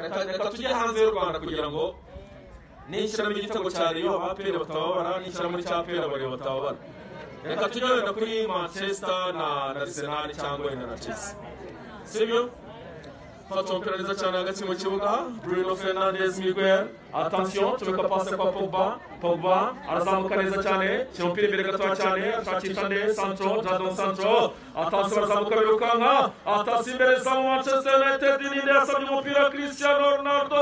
reka tujye hanze y'u Rwanda kugira ngo nishyiramo igitego cya Rayon abapere batababara, nishyira muri cya pere abareba batababara. Reka tujye wenda kuri Manchester na Arsenal cyangwa wenda na Chelsea, sibyo? Fata umupira neza cyane hagati mu kibuga, Bruno Fernandes, Miguel, attention, tumeka pase kwa Pogba, arazamuka neza cyane, shyira umupira imbere gatoya cyane, ashakisha nde, Sancho, Jadon Sancho, attention, arazamuka birukanka, attention imbere za Manchester United, ninde yasabye umupira, Cristiano Ronaldo,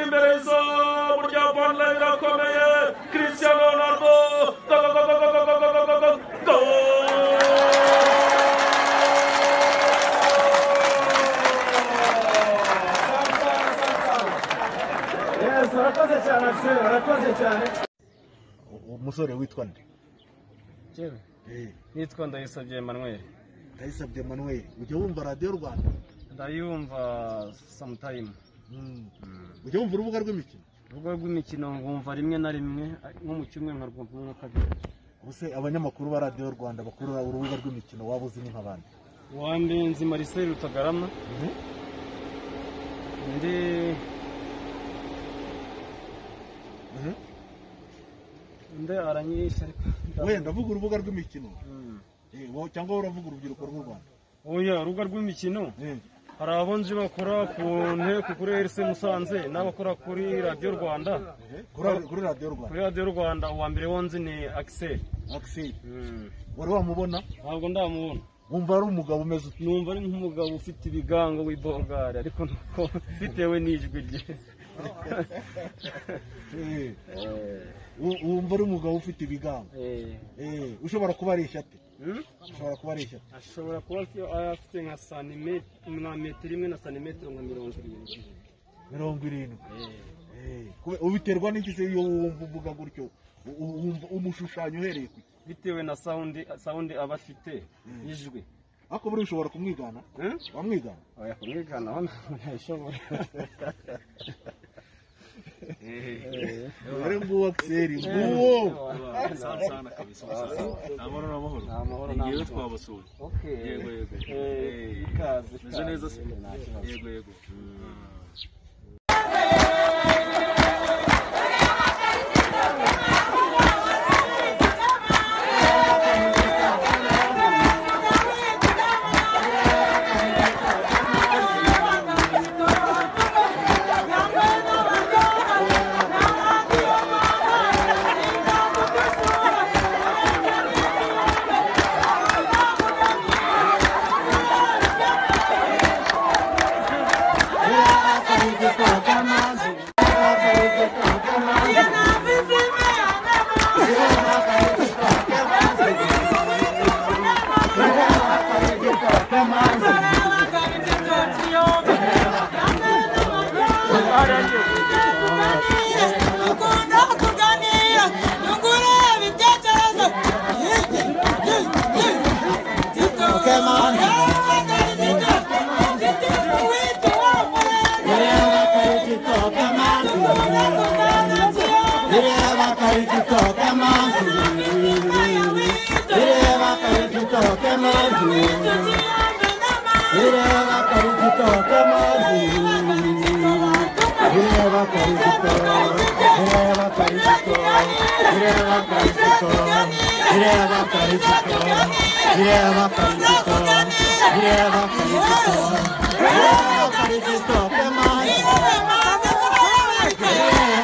imbere y'izamu rya Burnley birakomeye, Cristiano Ronaldo, arakoze cyane. Umusore witwa nde? Jewe nitwa Ndayisabye Emmanuel. Ndayisabye Emmanuel, ujya wumva radio Rwanda? Ndayumva sometime. Ujya wumva urubuga rw'imikino? Urubuga rw'imikino ngumva rimwe na rimwe nko mu cyumweru nkarwumva nko kabiri. Ubuse abanyamakuru ba radio Rwanda bakuru urubuga rw'imikino waba uzi ni nk'abandi? Wambe nzi Marcel Rutagarama. Nde aranyisha ariko we ndavuga urubuga rw'imikino cyangwa uravuga urubyiruko rw'u Rwanda? Oya, urubuga rw'imikino hari abonje bakora ku nteko kuri RC Musanze n'abakora kuri radio Rwanda. Kuri radio Rwanda? Kuri radio Rwanda uwa mbere wonze ni Axel. Wari wamubona? Ntabwo ndamubona. Wumva ari umugabo umeze ute? Numva ari nk'umugabo ufite ibigango w'ibogare ariko nuko bitewe n'ijwi rye. Wumva ari umugabo ufite ibigango? Ushobora kuba ari ishyate? Ushobora kuba ari ishyate? Ashobora kuba afite nka metero imwe na santimetero nka 70. 70? Ubiterwa n'iki se iyo wumva uvuga gutyo? Umushushanyo uhereye ku bitewe na sound aba afite ijwi. Ako buri ushobora kumwigana? Wamwigana? Oya, kumwigana ntashobora. Ore nguwo Axel nguwo. Sana kabisa. Amahoro ngiye twabasuye. Okay. Yego. Ikaze. Meze neza se? Yego.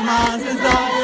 Manzi zari